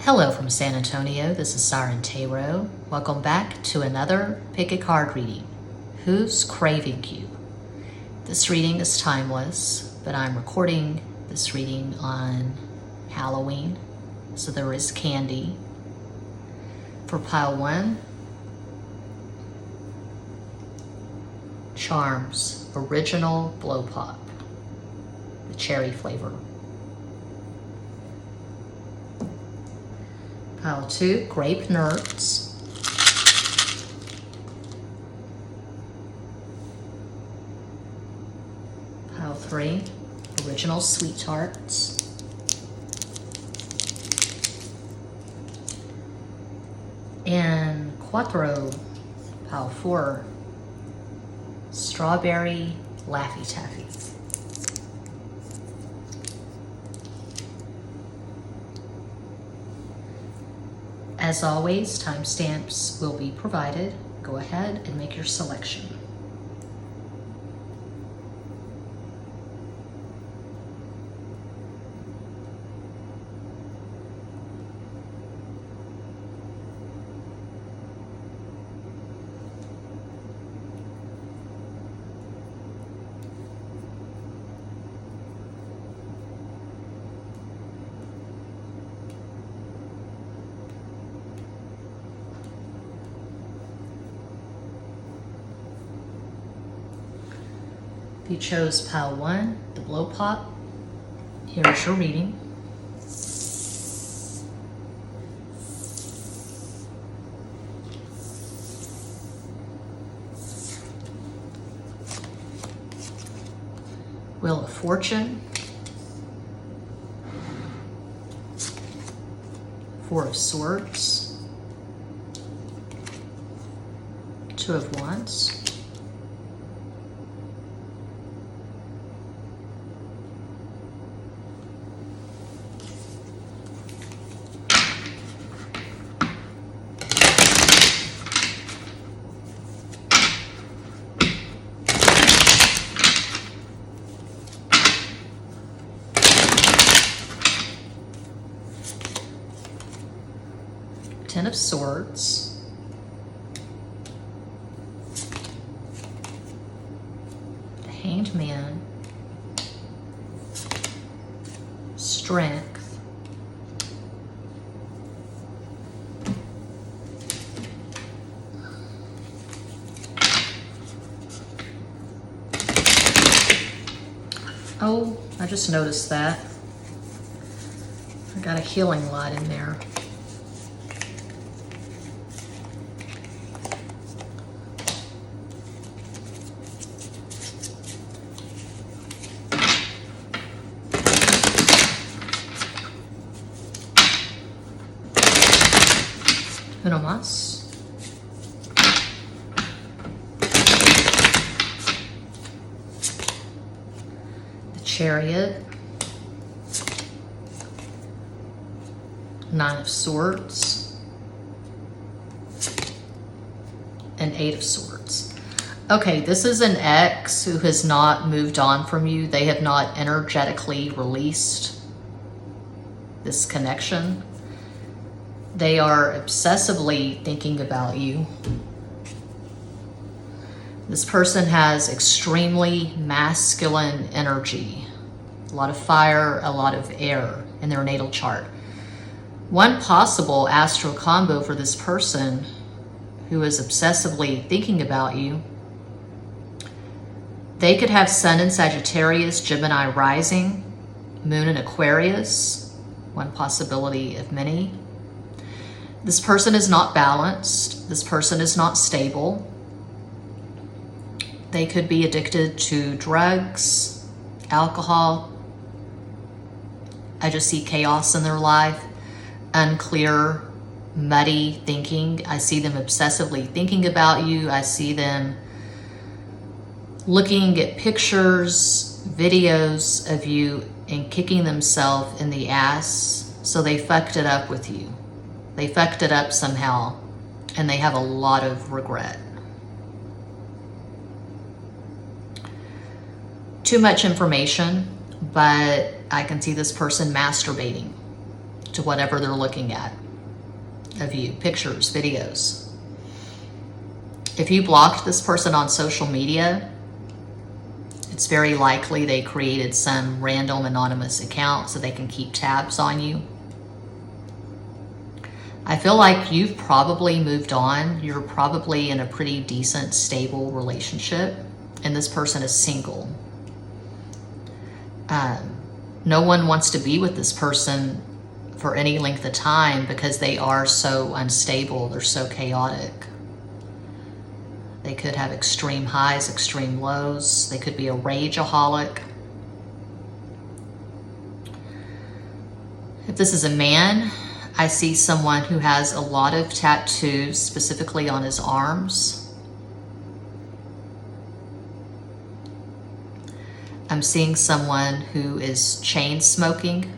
Hello from San Antonio, this is Siren Tarot. Welcome back to another Pick a Card reading. Who's craving you? This reading is timeless, but I'm recording this reading on Halloween, so there is candy. For pile 1, Charms Original Blow Pop, the cherry flavor. Pile 2, Grape Nerds. Pile 3, Original Sweet Tarts. And Cuatro, pile 4, Strawberry Laffy Taffy. As always, timestamps will be provided. Go ahead and make your selection. If you chose pile 1, the blow pop, here's your reading. Wheel of Fortune, 4 of Swords, 2 of Wands, Ten of Swords, the Hanged Man, Strength, oh, I just noticed that. I got a healing lot in there. Uno más. The Chariot. 9 of Swords. And 8 of Swords. Okay, this is an ex who has not moved on from you. They have not energetically released this connection. They are obsessively thinking about you. This person has extremely masculine energy, a lot of fire, a lot of air in their natal chart. One possible astral combo for this person who is obsessively thinking about you, they could have Sun in Sagittarius, Gemini rising, Moon in Aquarius, one possibility of many. This person is not balanced. This person is not stable. They could be addicted to drugs, alcohol. I just see chaos in their life, unclear, muddy thinking. I see them obsessively thinking about you. I see them looking at pictures, videos of you and kicking themselves in the ass. So they fucked it up with you. They fucked it up somehow, and they have a lot of regret. Too much information, but I can see this person masturbating. to whatever they're looking at of you, pictures, videos. If you blocked this person on social media, it's very likely they created some random anonymous account so they can keep tabs on you. I feel like you've probably moved on. You're probably in a pretty decent, stable relationship, and this person is single. No one wants to be with this person for any length of time because they are so unstable. They're so chaotic. They could have extreme highs, extreme lows. They could be a rageaholic. If this is a man, I see someone who has a lot of tattoos, specifically on his arms. I'm seeing someone who is chain smoking.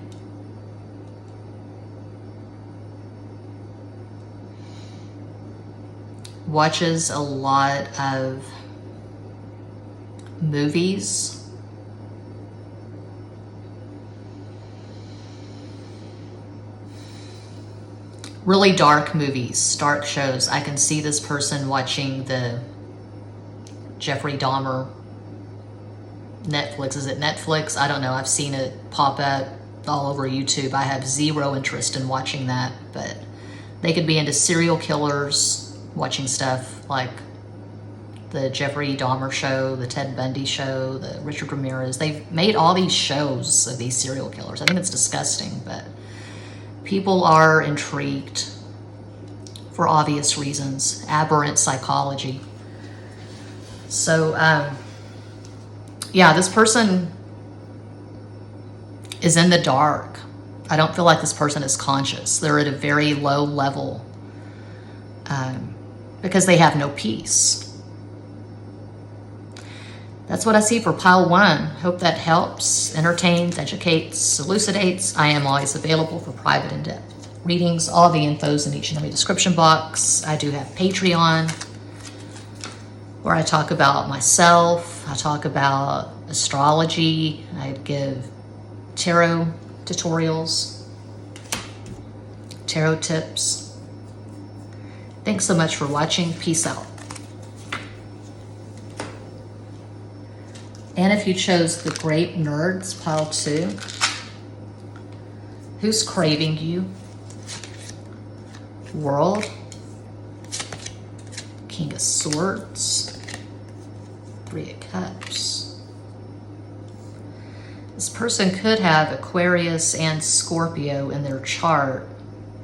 Watches a lot of movies. Really dark movies, dark shows. I can see this person watching the Jeffrey Dahmer Netflix. Is it Netflix? I don't know. I've seen it pop up all over YouTube. I have zero interest in watching that, but they could be into serial killers, watching stuff like the Jeffrey Dahmer show, the Ted Bundy show, the Richard Ramirez. They've made all these shows of these serial killers. I think it's disgusting, but people are intrigued for obvious reasons, aberrant psychology. So, yeah, this person is in the dark. I don't feel like this person is conscious. They're at a very low level because they have no peace. That's what I see for pile 1. Hope that helps, entertains, educates, elucidates. I am always available for private in-depth readings. All the info's in each and every description box. I do have Patreon, where I talk about myself. I talk about astrology. I give tarot tutorials, tarot tips. Thanks so much for watching. Peace out. And if you chose the Great Nerds, pile 2, who's craving you? World, King of Swords, 3 of Cups. This person could have Aquarius and Scorpio in their chart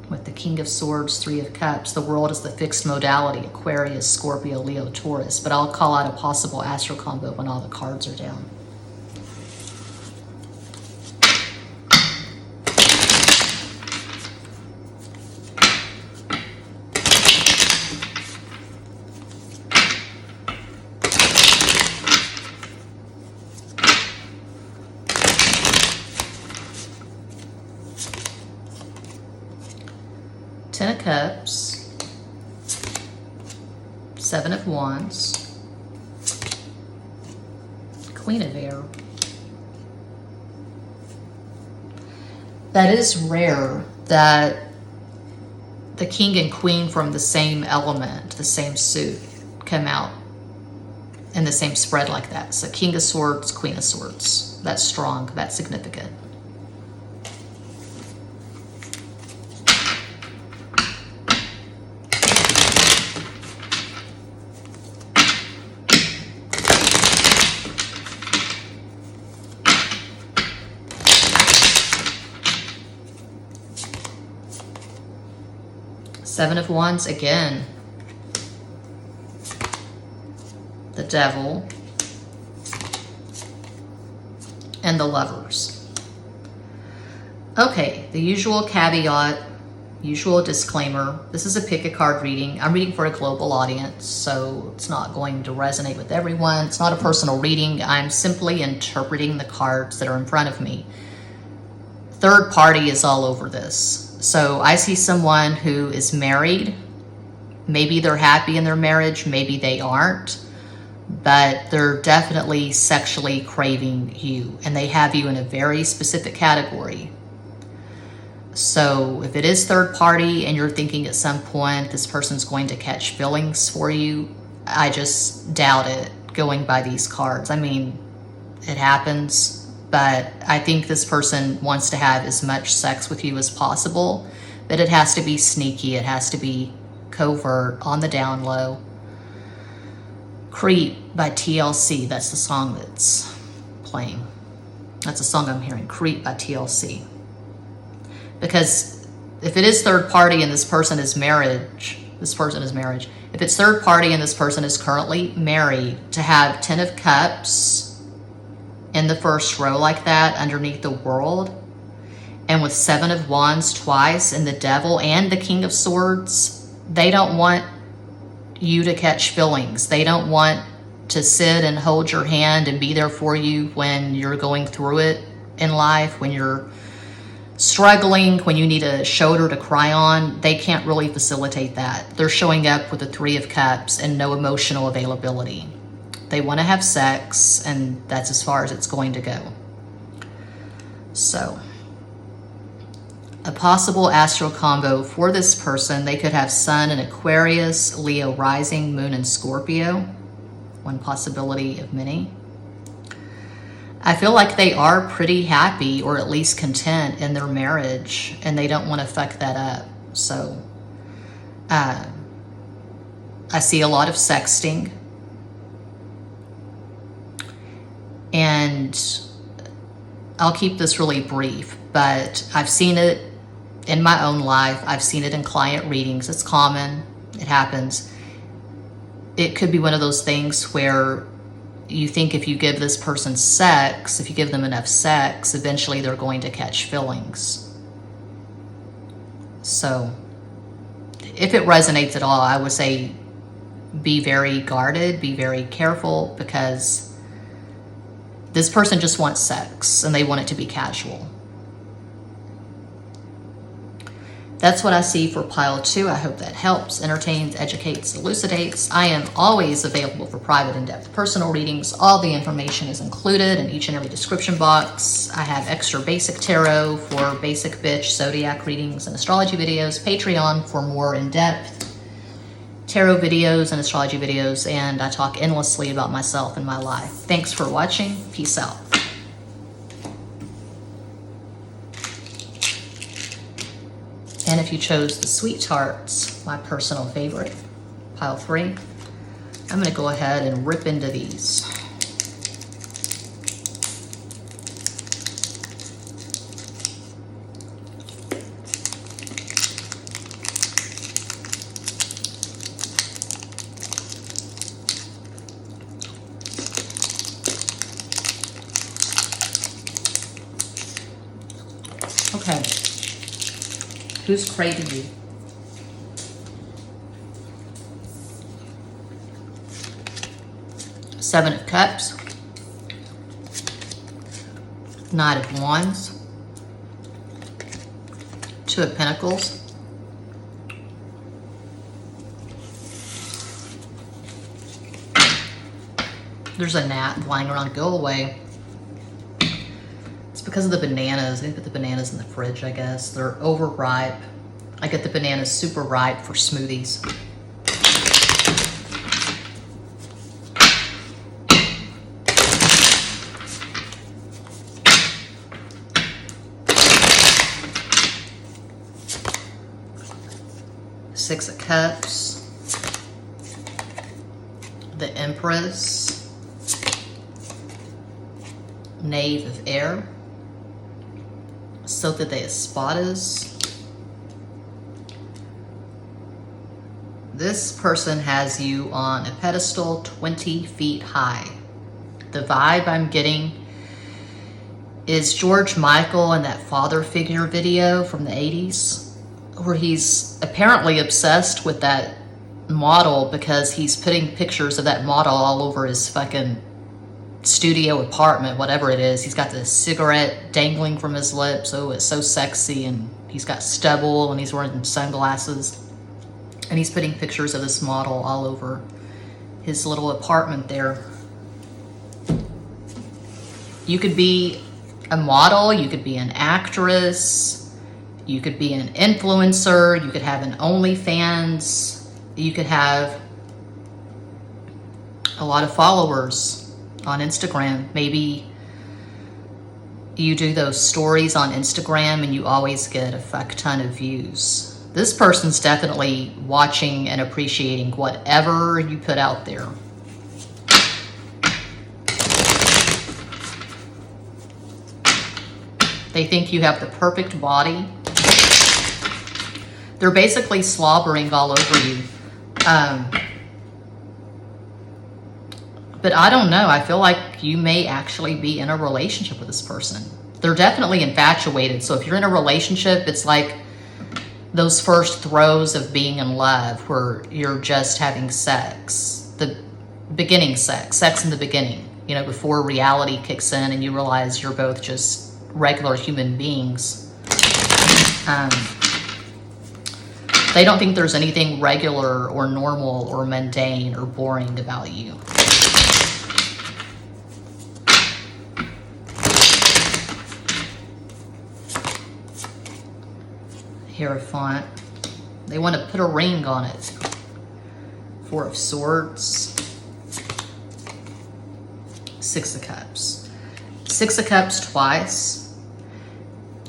with the King of Swords, 3 of Cups. The world is the fixed modality, Aquarius, Scorpio, Leo, Taurus, but I'll call out a possible astro combo when all the cards are down. Ten of Cups, 7 of Wands, Queen of Air. That is rare that the King and Queen from the same element, the same suit, come out in the same spread like that. So King of Swords, Queen of Swords. That's strong, that's significant. Seven of Wands again. The Devil. And the Lovers. Okay, the usual caveat, usual disclaimer. This is a pick a card reading. I'm reading for a global audience, so it's not going to resonate with everyone. It's not a personal reading. I'm simply interpreting the cards that are in front of me. Third party is all over this. So I see someone who is married. Maybe they're happy in their marriage, maybe they aren't, but they're definitely sexually craving you, and they have you in a very specific category. So if it is third party and you're thinking at some point this person's going to catch feelings for you, I just doubt it going by these cards. I mean, it happens, but I think this person wants to have as much sex with you as possible, but it has to be sneaky. It has to be covert, on the down low. Creep by TLC, that's the song that's playing. That's the song I'm hearing, Creep by TLC. Because if it is third party and this person is marriage, if it's third party and this person is currently married, to have 10 of Cups in the first row like that underneath the World, and with 7 of Wands twice and the Devil and the King of Swords, they don't want you to catch feelings. They don't want to sit and hold your hand and be there for you when you're going through it in life, when you're struggling, when you need a shoulder to cry on. They can't really facilitate that. They're showing up with the 3 of Cups and no emotional availability. They want to have sex, and that's as far as it's going to go. So, a possible astral combo for this person, they could have Sun in Aquarius, Leo rising, Moon in Scorpio. One possibility of many. I feel like they are pretty happy, or at least content in their marriage, and they don't want to fuck that up. So, I see a lot of sexting. And I'll keep this really brief, but I've seen it in my own life. I've seen it in client readings. It's common. It happens. It could be one of those things where you think if you give this person sex, if you give them enough sex, eventually they're going to catch feelings. So if it resonates at all, I would say be very guarded, be very careful, because this person just wants sex and they want it to be casual. That's what I see for pile 2. I hope that helps, entertains, educates, elucidates. I am always available for private, in-depth personal readings. All the information is included in each and every description box. I have extra basic tarot for basic bitch zodiac readings and astrology videos. Patreon for more in-depth tarot videos and astrology videos. And I talk endlessly about myself and my life. Thanks for watching. Peace out. And if you chose the Sweet Tarts, my personal favorite, pile 3, I'm going to go ahead and rip into these. Okay. Who's craving you? Seven of Cups, Knight of Wands, 2 of Pentacles, there's a gnat flying around. Go away. It's because of the bananas. They put the bananas in the fridge, I guess. They're overripe. I get the bananas super ripe for smoothies. Six of Cups, the Empress, Knave of Air, Sota de Espadas. This person has you on a pedestal 20 feet high. The vibe I'm getting is George Michael in that father figure video from the 80s, where he's apparently obsessed with that model because he's putting pictures of that model all over his fucking studio apartment, whatever it is. He's got the cigarette dangling from his lips. Oh, it's so sexy. And he's got stubble and he's wearing sunglasses. And he's putting pictures of this model all over his little apartment there. You could be a model. You could be an actress. You could be an influencer. You could have an OnlyFans. You could have a lot of followers on Instagram. Maybe you do those stories on Instagram and you always get a fuck ton of views. This person's definitely watching and appreciating whatever you put out there. They think you have the perfect body. They're basically slobbering all over you. But I don't know. I feel like you may actually be in a relationship with this person. They're definitely infatuated. So if you're in a relationship, it's like those first throes of being in love where you're just having sex. The beginning sex in the beginning, you know, before reality kicks in and you realize you're both just regular human beings. They don't think there's anything regular or normal or mundane or boring about you. Hierophant. They want to put a ring on it. Four of Swords. Six of Cups. Six of Cups twice.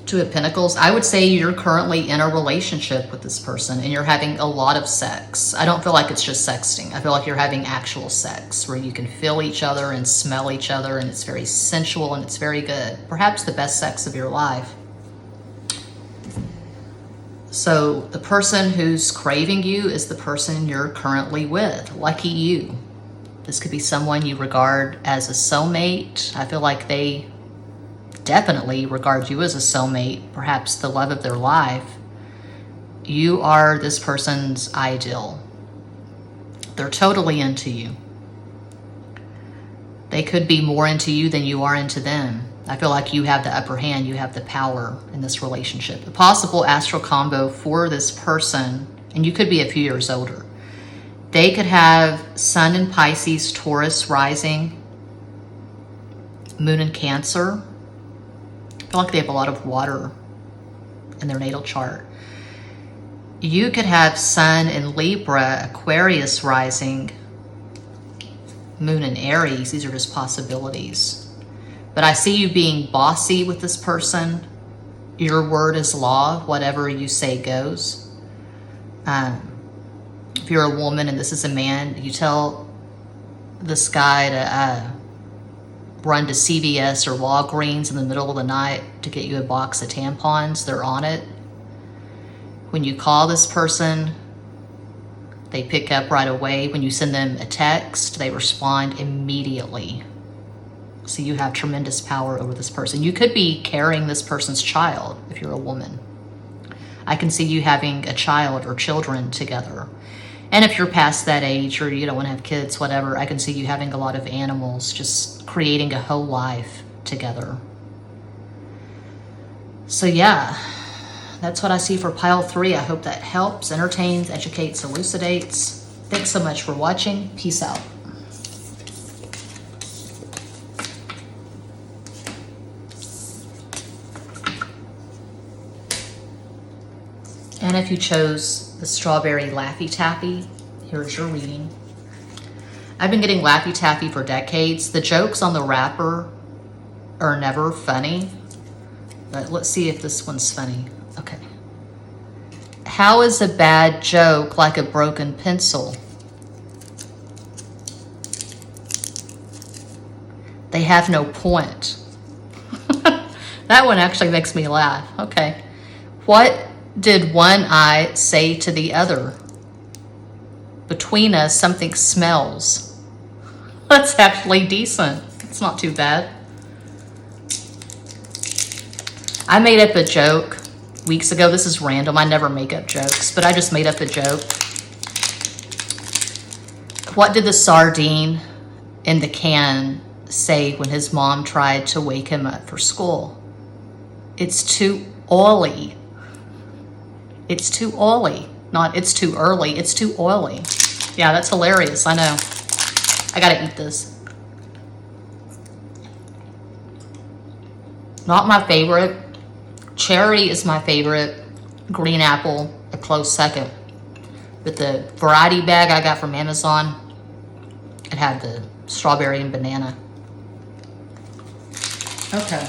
Two of Pentacles. I would say you're currently in a relationship with this person and you're having a lot of sex. I don't feel like it's just sexting. I feel like you're having actual sex where you can feel each other and smell each other and it's very sensual and it's very good. Perhaps the best sex of your life. So the person who's craving you is the person you're currently with. Lucky you. This could be someone you regard as a soulmate. I feel like they definitely regard you as a soulmate, perhaps the love of their life. You are this person's ideal. They're totally into you. They could be more into you than you are into them. I feel like you have the upper hand, you have the power in this relationship. The possible astral combo for this person, and you could be a few years older. They could have Sun in Pisces, Taurus rising, Moon in Cancer. I feel like they have a lot of water in their natal chart. You could have Sun in Libra, Aquarius rising, Moon in Aries. These are just possibilities. But I see you being bossy with this person. Your word is law. Whatever you say goes. If you're a woman and this is a man, you tell this guy to run to CVS or Walgreens in the middle of the night to get you a box of tampons. They're on it. When you call this person, they pick up right away. When you send them a text, they respond immediately. So you have tremendous power over this person. You could be carrying this person's child if you're a woman. I can see you having a child or children together. And if you're past that age or you don't want to have kids, whatever, I can see you having a lot of animals, just creating a whole life together. So yeah, that's what I see for pile 3. I hope that helps, entertains, educates, elucidates. Thanks so much for watching. Peace out. And if you chose the Strawberry Laffy Taffy, here's your reading. I've been getting Laffy Taffy for decades. The jokes on the wrapper are never funny, but let's see if this one's funny. Okay. How is a bad joke like a broken pencil? They have no point. That one actually makes me laugh. Okay. What did one eye say to the other? Between us, something smells. That's actually decent. It's not too bad. I made up a joke weeks ago. This is random. I never make up jokes, but I just made up a joke. What did the sardine in the can say when his mom tried to wake him up for school? It's too oily. It's too oily. Not it's too early. It's too oily. Yeah, that's hilarious. I know. I gotta eat this. Not my favorite. Cherry is my favorite. green apple a close second. But the variety bag I got from Amazon, it had the strawberry and banana. Okay.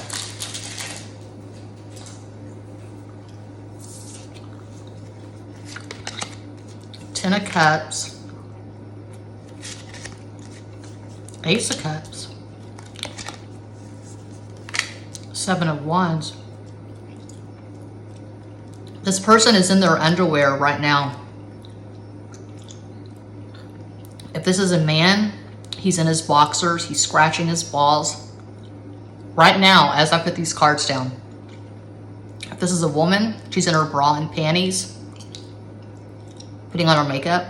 Ten of Cups. Ace of Cups. Seven of Wands. This person is in their underwear right now. If this is a man, he's in his boxers, he's scratching his balls. Right now, as I put these cards down. If this is a woman, she's in her bra and panties, putting on her makeup.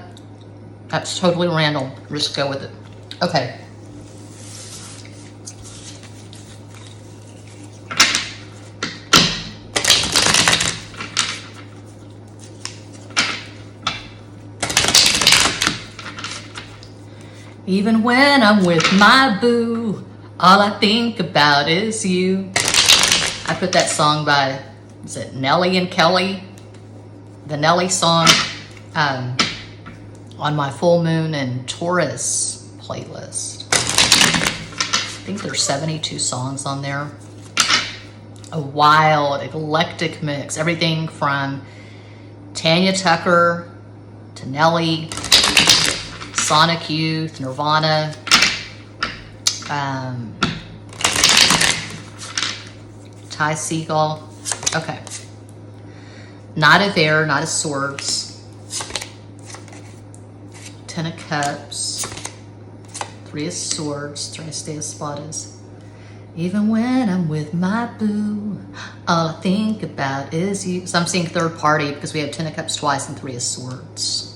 That's totally random. Just go with it. Okay. Even when I'm with my boo, all I think about is you. I put that song by, is it Nelly and Kelly? The Nelly song on my full moon and Taurus playlist. I think there's 72 songs on there. A wild, eclectic mix. Everything from Tanya Tucker to Nelly, Sonic Youth, Nirvana, Ty Segall. Okay. Knight of Air, Knight of Swords, Ten of Cups, Three of Swords, Tres de Espadas. Even when I'm with my boo, all I think about is you. So I'm seeing third party because we have Ten of Cups twice and Three of Swords.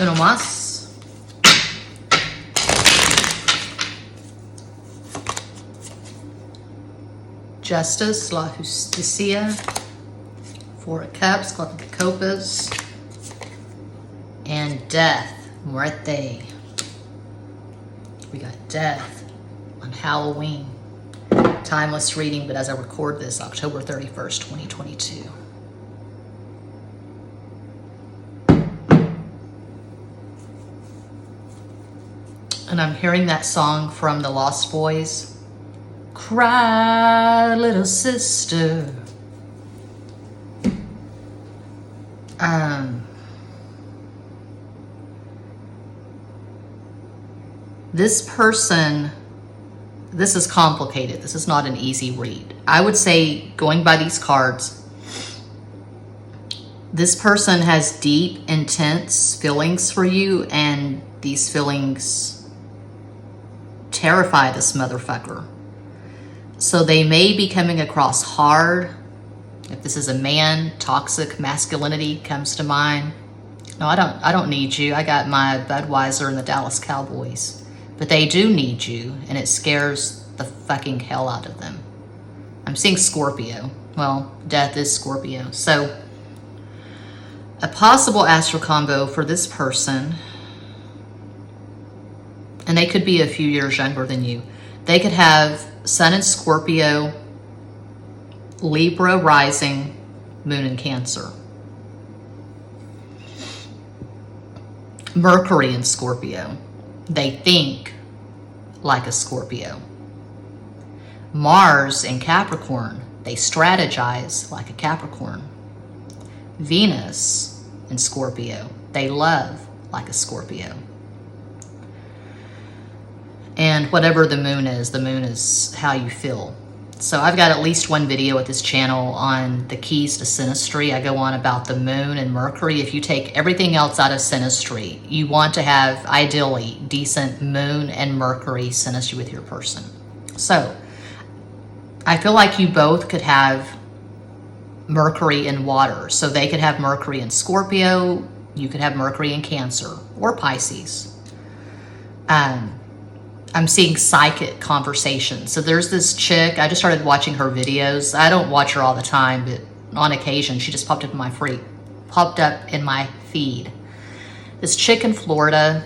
Uno más. Justice, La Justicia. Four of Cups, Club of Copas. And Death, Muerte. We got Death on Halloween. Timeless reading, but as I record this, October 31st, 2022. And I'm hearing that song from the Lost Boys. Cry, little sister. This person, this is complicated. This is not an easy read. I would say, going by these cards, this person has deep, intense feelings for you, and these feelings terrify this motherfucker. So they may be coming across hard. If this is a man, toxic masculinity comes to mind. No, I don't need you. I got my Budweiser and the Dallas Cowboys. But they do need you, and it scares the fucking hell out of them. I'm seeing Scorpio. Well, Death is Scorpio. So a possible astral combo for this person, and they could be a few years younger than you. They could have Sun in Scorpio, Libra rising, Moon in Cancer. Mercury in Scorpio. They think like a Scorpio. Mars in Capricorn. They strategize like a Capricorn. Venus in Scorpio. They love like a Scorpio. And whatever the moon is how you feel. So I've got at least one video at this channel on the keys to synastry. I go on about the moon and Mercury. If you take everything else out of synastry, you want to have, ideally, decent moon and Mercury synastry with your person. So I feel like you both could have Mercury in water. So they could have Mercury in Scorpio. You could have Mercury in Cancer or Pisces. I'm seeing psychic conversations. So there's this chick, I just started watching her videos. I don't watch her all the time, but on occasion, she just popped up in my popped up in my feed. This chick in Florida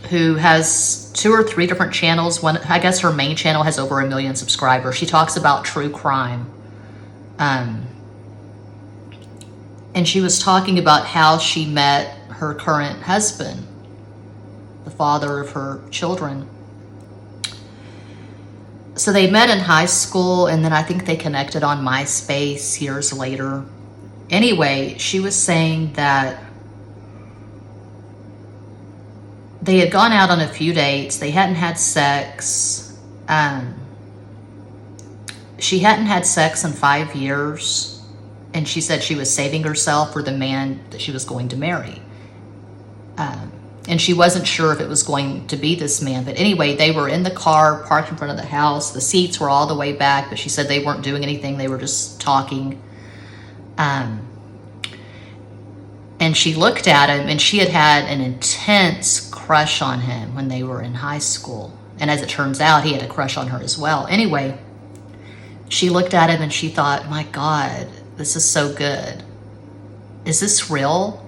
who has 2 or 3 different channels. One, I guess her main channel has over 1 million subscribers. She talks about true crime. And she was talking about how she met her current husband, the father of her children. So they met in high school, and then I think they connected on MySpace years later. Anyway, she was saying that they had gone out on a few dates. They hadn't had sex. She hadn't had sex in 5 years. And she said she was saving herself for the man that she was going to marry. And she wasn't sure if it was going to be this man. But anyway, they were in the car, parked in front of the house. The seats were all the way back, but she said they weren't doing anything. They were just talking. And she looked at him, and she had had an intense crush on him when they were in high school. And as it turns out, he had a crush on her as well. Anyway, she looked at him and she thought, my God, this is so good. Is this real?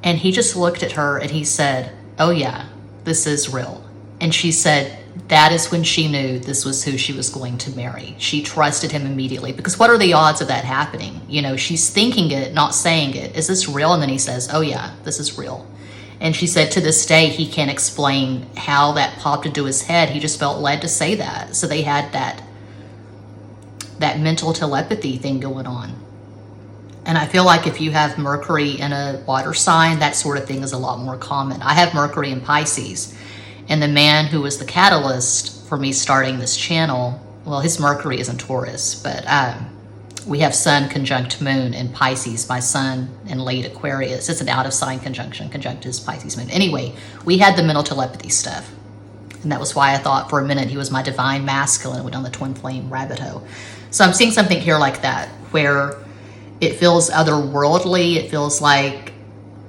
And he just looked at her and he said, oh yeah, this is real. And she said, that is when she knew this was who she was going to marry. She trusted him immediately, because what are the odds of that happening? You know, she's thinking it, not saying it. Is this real? And then he says, oh yeah, this is real. And she said to this day, he can't explain how that popped into his head. He just felt led to say that. So they had that mental telepathy thing going on. And I feel like if you have Mercury in a water sign, that sort of thing is a lot more common. I have Mercury in Pisces, and the man who was the catalyst for me starting this channel, well, his Mercury is in Taurus, but we have Sun conjunct Moon in Pisces, my Sun in late Aquarius. It's an out of sign conjunction. Conjunct is Pisces Moon. Anyway, we had the mental telepathy stuff. And that was why I thought for a minute he was my divine masculine, went down the twin flame rabbit hole. So I'm seeing something here like that, where it feels otherworldly. It feels like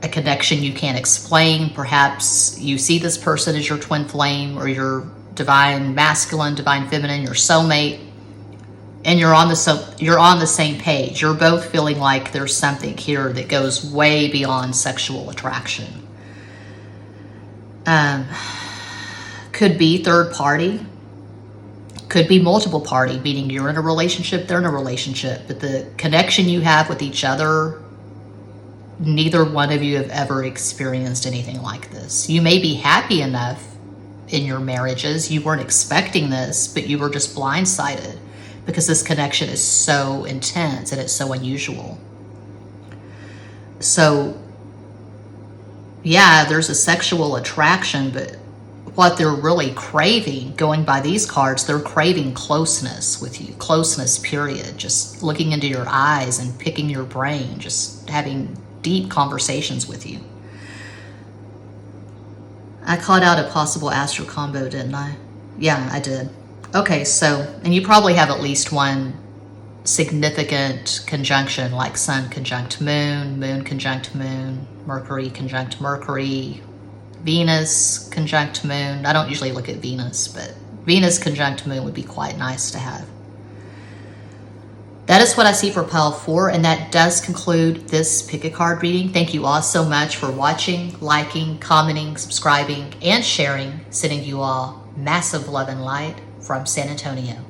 a connection you can't explain. Perhaps you see this person as your twin flame, or your divine masculine, divine feminine, your soulmate, and you're on the same page. You're both feeling like there's something here that goes way beyond sexual attraction. Could be third party. Could be multiple party, meaning you're in a relationship, they're in a relationship, but the connection you have with each other, neither one of you have ever experienced anything like this. You may be happy enough in your marriages, you weren't expecting this, but you were just blindsided because this connection is so intense and it's so unusual. So, yeah, there's a sexual attraction, but what they're really craving, going by these cards, they're craving closeness with you. Closeness, period. Just looking into your eyes and picking your brain. Just having deep conversations with you. I called out a possible astro combo, didn't I? Yeah, I did. Okay, so, and you probably have at least one significant conjunction, like Sun conjunct Moon, Moon conjunct Moon, Mercury conjunct Mercury, Venus conjunct Moon. I don't usually look at Venus, but Venus conjunct Moon would be quite nice to have. That is what I see for pile 4, and that does conclude this pick a card reading. Thank you all so much for watching, liking, commenting, subscribing, and sharing. Sending you all massive love and light from San Antonio.